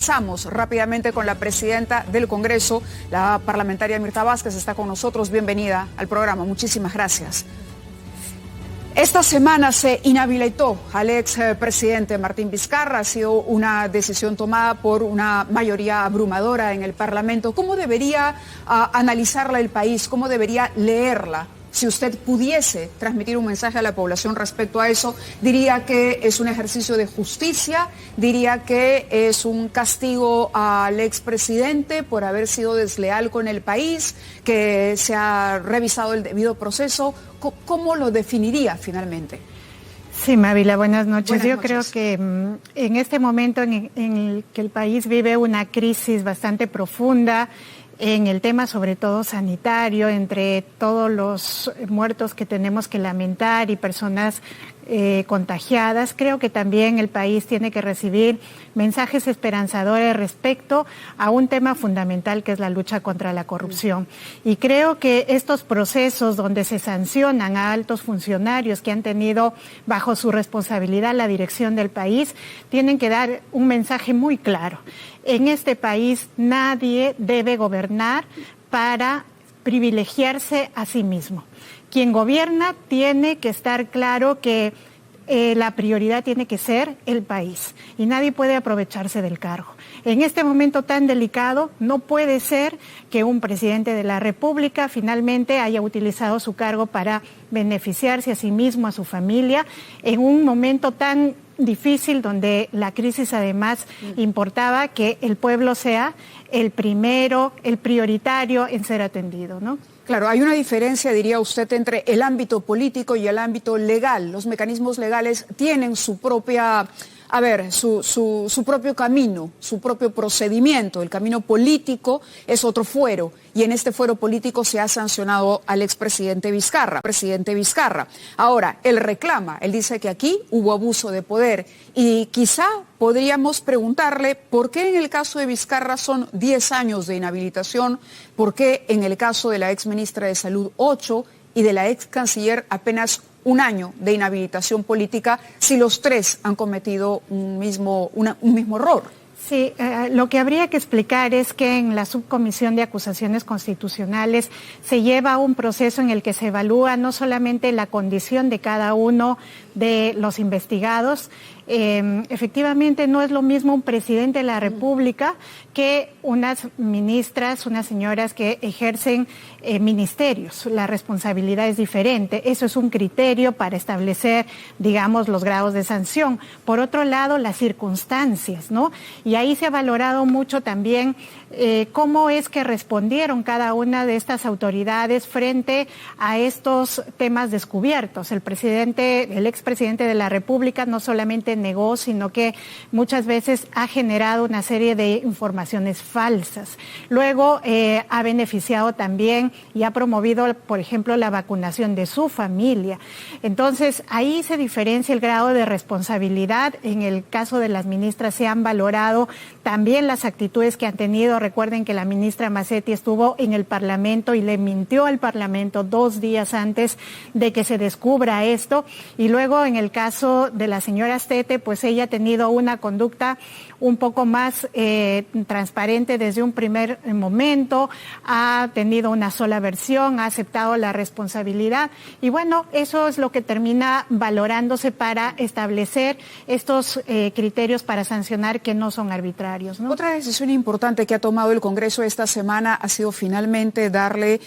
Pasamos rápidamente con la presidenta del Congreso, la parlamentaria Mirta Vázquez, está con nosotros. Bienvenida al programa. Muchísimas gracias. Esta semana se inhabilitó al expresidente Martín Vizcarra. Ha sido una decisión tomada por una mayoría abrumadora en el Parlamento. ¿Cómo debería analizarla el país? ¿Cómo debería leerla? Si usted pudiese transmitir un mensaje a la población respecto a eso, diría que es un ejercicio de justicia, diría que es un castigo al expresidente por haber sido desleal con el país, que se ha revisado el debido proceso. ¿Cómo lo definiría finalmente? Sí, Mávila, buenas noches. Buenas noches. Creo que en este momento en el que el país vive una crisis bastante profunda, en el tema sobre todo sanitario, entre todos los muertos que tenemos que lamentar y personas contagiadas, creo que también el país tiene que recibir mensajes esperanzadores respecto a un tema fundamental que es la lucha contra la corrupción. Y creo que estos procesos donde se sancionan a altos funcionarios que han tenido bajo su responsabilidad la dirección del país, tienen que dar un mensaje muy claro. En este país nadie debe gobernar para privilegiarse a sí mismo. Quien gobierna tiene que estar claro que la prioridad tiene que ser el país y nadie puede aprovecharse del cargo. En este momento tan delicado no puede ser que un presidente de la República finalmente haya utilizado su cargo para beneficiarse a sí mismo, a su familia, en un momento tan difícil donde la crisis además importaba que el pueblo sea el primero, el prioritario en ser atendido, ¿no? Claro, hay una diferencia, diría usted, entre el ámbito político y el ámbito legal. Los mecanismos legales tienen su propia, su propio camino, su propio procedimiento. El camino político es otro fuero y en este fuero político se ha sancionado al expresidente Vizcarra. Ahora, él reclama, él dice que aquí hubo abuso de poder y quizá podríamos preguntarle por qué en el caso de Vizcarra son 10 años de inhabilitación, por qué en el caso de la exministra de Salud 8 y de la ex canciller apenas 1 año de inhabilitación política si los tres han cometido un mismo error. Sí, lo que habría que explicar es que en la Subcomisión de Acusaciones Constitucionales se lleva un proceso en el que se evalúa no solamente la condición de cada uno de los investigados. Efectivamente no es lo mismo un presidente de la República que unas ministras, unas señoras que ejercen ministerios. La responsabilidad es diferente. Eso es un criterio para establecer, digamos, los grados de sanción. Por otro lado, las circunstancias, ¿no? Y ahí se ha valorado mucho también cómo es que respondieron cada una de estas autoridades frente a estos temas descubiertos. El expresidente de la República no solamente negó, sino que muchas veces ha generado una serie de informaciones falsas. Luego ha beneficiado también y ha promovido, por ejemplo, la vacunación de su familia. Entonces, ahí se diferencia el grado de responsabilidad. En el caso de las ministras se han valorado también las actitudes que han tenido. Recuerden que la ministra Macetti estuvo en el Parlamento y le mintió al Parlamento 2 días antes de que se descubra esto. Y luego, en el caso de la señora Astete, pues ella ha tenido una conducta un poco más transparente desde un primer momento, ha tenido una sola versión, ha aceptado la responsabilidad y bueno, eso es lo que termina valorándose para establecer estos criterios para sancionar que no son arbitrarios, ¿no? Otra decisión importante que ha tomado el Congreso esta semana ha sido finalmente darle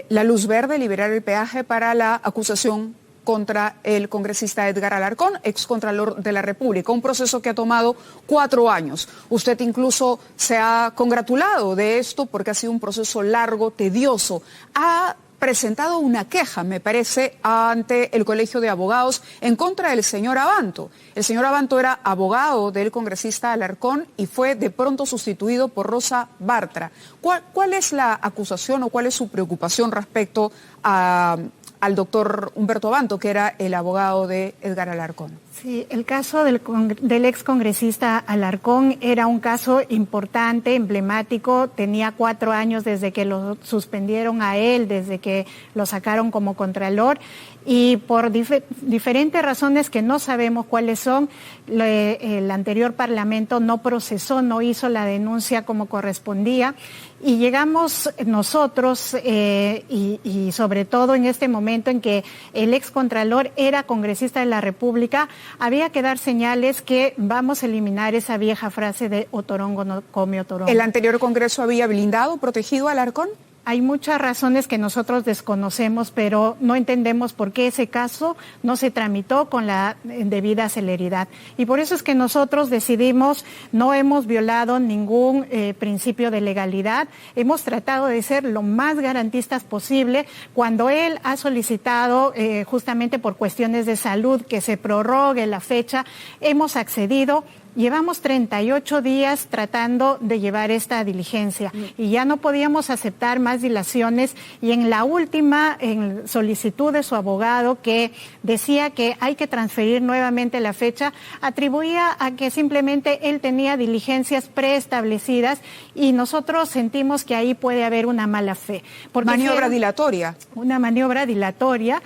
la luz verde, liberar el peaje para la acusación contra el congresista Edgar Alarcón, excontralor de la República, un proceso que ha tomado 4 años. Usted incluso se ha congratulado de esto porque ha sido un proceso largo, tedioso. Ha presentado una queja, me parece, ante el Colegio de Abogados en contra del señor Abanto. El señor Abanto era abogado del congresista Alarcón y fue de pronto sustituido por Rosa Bartra. ¿Cuál es la acusación o cuál es su preocupación respecto al doctor Humberto Abanto, que era el abogado de Edgar Alarcón? Sí, el caso del excongresista Alarcón era un caso importante, emblemático. Tenía 4 años desde que lo suspendieron a él, desde que lo sacaron como contralor. Y por diferentes razones que no sabemos cuáles son, el anterior Parlamento no procesó, no hizo la denuncia como correspondía. Y llegamos nosotros, y sobre todo en este momento en que el excontralor era congresista de la República, había que dar señales que vamos a eliminar esa vieja frase de otorongo no come otorongo. ¿El anterior Congreso había blindado, protegido a Alarcón? Hay muchas razones que nosotros desconocemos, pero no entendemos por qué ese caso no se tramitó con la debida celeridad. Y por eso es que nosotros decidimos, no hemos violado ningún principio de legalidad, hemos tratado de ser lo más garantistas posible. Cuando él ha solicitado, justamente por cuestiones de salud, que se prorrogue la fecha, hemos accedido. Llevamos 38 días tratando de llevar esta diligencia y ya no podíamos aceptar más dilaciones, y en la última solicitud de su abogado, que decía que hay que transferir nuevamente la fecha, atribuía a que simplemente él tenía diligencias preestablecidas, y nosotros sentimos que ahí puede haber una mala fe. Maniobra dilatoria. Una maniobra dilatoria.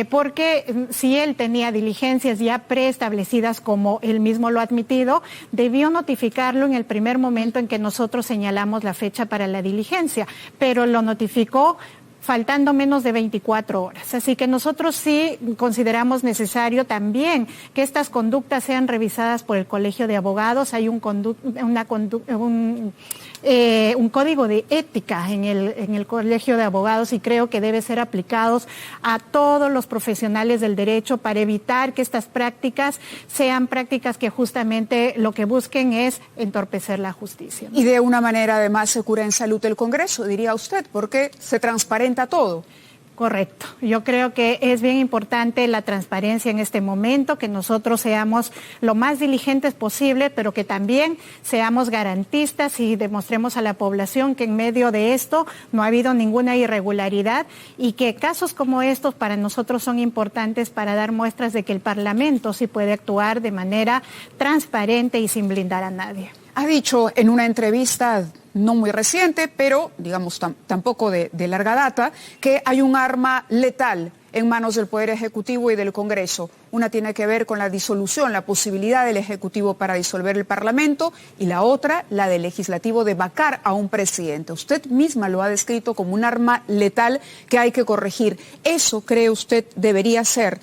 Porque si él tenía diligencias ya preestablecidas, como él mismo lo ha admitido, debió notificarlo en el primer momento en que nosotros señalamos la fecha para la diligencia, pero lo notificó faltando menos de 24 horas. Así que nosotros sí consideramos necesario también que estas conductas sean revisadas por el Colegio de Abogados. Hay un código de ética en el Colegio de Abogados, y creo que debe ser aplicados a todos los profesionales del derecho para evitar que estas prácticas sean prácticas que justamente lo que busquen es entorpecer la justicia, ¿no? Y de una manera además se cura en salud el Congreso, diría usted, porque se transparenta todo. Correcto. Yo creo que es bien importante la transparencia en este momento, que nosotros seamos lo más diligentes posible, pero que también seamos garantistas y demostremos a la población que en medio de esto no ha habido ninguna irregularidad, y que casos como estos para nosotros son importantes para dar muestras de que el Parlamento sí puede actuar de manera transparente y sin blindar a nadie. Ha dicho en una entrevista no muy reciente, pero digamos tampoco de larga data, que hay un arma letal en manos del Poder Ejecutivo y del Congreso. Una tiene que ver con la disolución, la posibilidad del Ejecutivo para disolver el Parlamento, y la otra, la del Legislativo, de vacar a un presidente. Usted misma lo ha descrito como un arma letal que hay que corregir. ¿Eso, cree usted, debería ser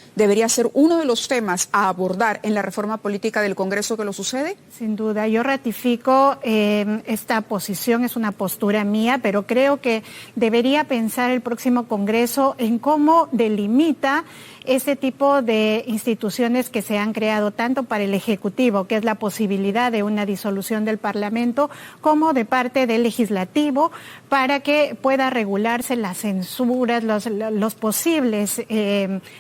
uno de los temas a abordar en la reforma política del Congreso que lo sucede? Sin duda, yo ratifico esta posición, es una postura mía, pero creo que debería pensar el próximo Congreso en cómo delimita este tipo de instituciones que se han creado tanto para el Ejecutivo, que es la posibilidad de una disolución del Parlamento, como de parte del Legislativo, para que pueda regularse las censuras, los posibles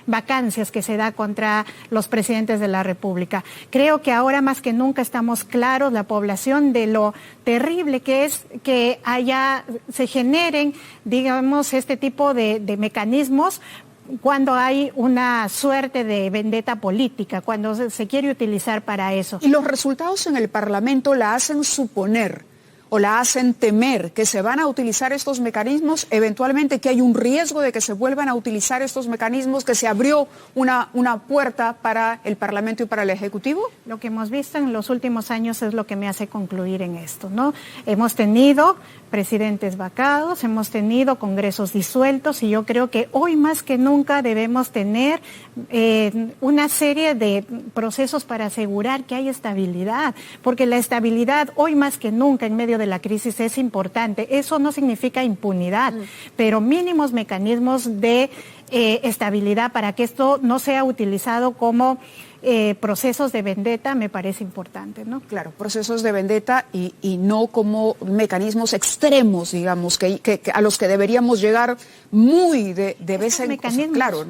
vacancias que se da contra los presidentes de la República. Creo que ahora más que nunca estamos claros, la población, de lo terrible que es que se generen, digamos, este tipo de mecanismos cuando hay una suerte de vendetta política, cuando se quiere utilizar para eso. Y los resultados en el Parlamento la hacen suponer o la hacen temer que se van a utilizar estos mecanismos, eventualmente que hay un riesgo de que se vuelvan a utilizar estos mecanismos, que se abrió una puerta para el Parlamento y para el Ejecutivo. Lo que hemos visto en los últimos años es lo que me hace concluir en esto, ¿no? Hemos tenido presidentes vacados, hemos tenido congresos disueltos, y yo creo que hoy más que nunca debemos tener una serie de procesos para asegurar que hay estabilidad, porque la estabilidad hoy más que nunca en medio de la crisis es importante. Eso no significa impunidad, pero mínimos mecanismos de estabilidad para que esto no sea utilizado como procesos de vendetta me parece importante, ¿no? Claro, procesos de vendetta y no como mecanismos extremos, digamos, que a los que deberíamos llegar muy de vez en cuando. Claro,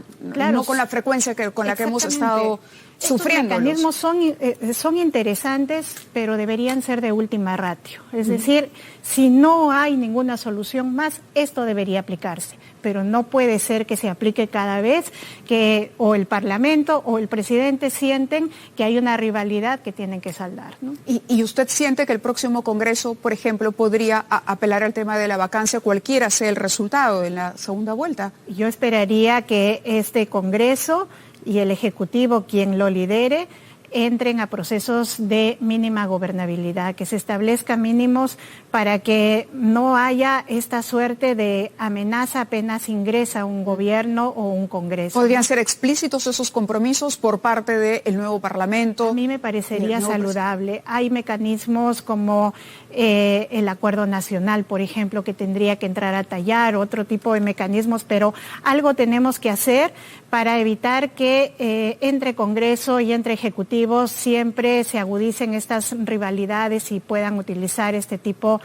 no con la frecuencia con la que hemos estado sufriendo. Los mecanismos son interesantes, pero deberían ser de última ratio. Es decir, si no hay ninguna solución más, esto debería aplicarse. Pero no puede ser que se aplique cada vez que o el Parlamento o el presidente sienten que hay una rivalidad que tienen que saldar, ¿no? ¿Y usted siente que el próximo Congreso, por ejemplo, podría apelar al tema de la vacancia, cualquiera sea el resultado en la segunda vuelta? Yo esperaría que este Congreso y el Ejecutivo, quien lo lidere, entren a procesos de mínima gobernabilidad, que se establezcan mínimos para que no haya esta suerte de amenaza apenas ingresa un gobierno o un Congreso. ¿Podrían ser explícitos esos compromisos por parte del nuevo Parlamento? A mí me parecería saludable. Hay mecanismos como el Acuerdo Nacional, por ejemplo, que tendría que entrar a tallar, otro tipo de mecanismos, pero algo tenemos que hacer para evitar que entre Congreso y entre Ejecutivo siempre se agudicen estas rivalidades y puedan utilizar este tipo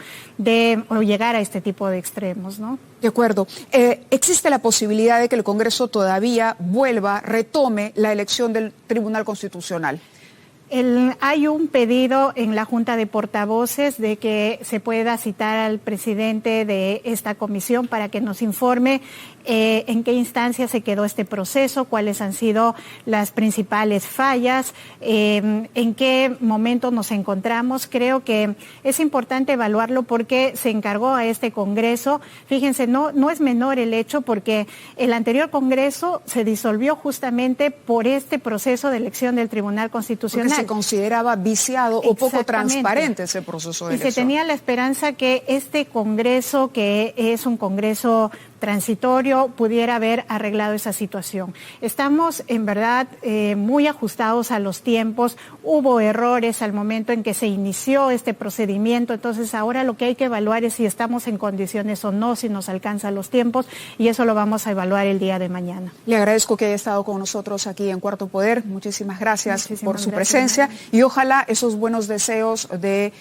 o llegar a este tipo de extremos, ¿no? De acuerdo. ¿Existe la posibilidad de que el Congreso todavía retome la elección del Tribunal Constitucional? Hay un pedido en la Junta de Portavoces de que se pueda citar al presidente de esta comisión para que nos informe en qué instancia se quedó este proceso, cuáles han sido las principales fallas, en qué momento nos encontramos. Creo que es importante evaluarlo porque se encargó a este Congreso. Fíjense, no es menor el hecho porque el anterior Congreso se disolvió justamente por este proceso de elección del Tribunal Constitucional. Porque se consideraba viciado o poco transparente ese proceso de elección. Y se tenía la esperanza que este Congreso, que es un Congreso transitorio, pudiera haber arreglado esa situación. Estamos en verdad muy ajustados a los tiempos, hubo errores al momento en que se inició este procedimiento, entonces ahora lo que hay que evaluar es si estamos en condiciones o no, si nos alcanzan los tiempos, y eso lo vamos a evaluar el día de mañana. Le agradezco que haya estado con nosotros aquí en Cuarto Poder, muchísimas gracias por su presencia y ojalá esos buenos deseos de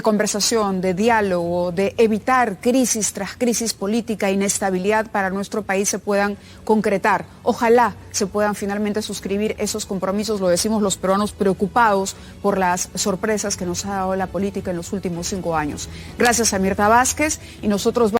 conversación, de diálogo, de evitar crisis tras crisis política, inestabilidad para nuestro país se puedan concretar. Ojalá se puedan finalmente suscribir esos compromisos, lo decimos los peruanos preocupados por las sorpresas que nos ha dado la política en los últimos 5 años. Gracias a Mirta Vázquez y nosotros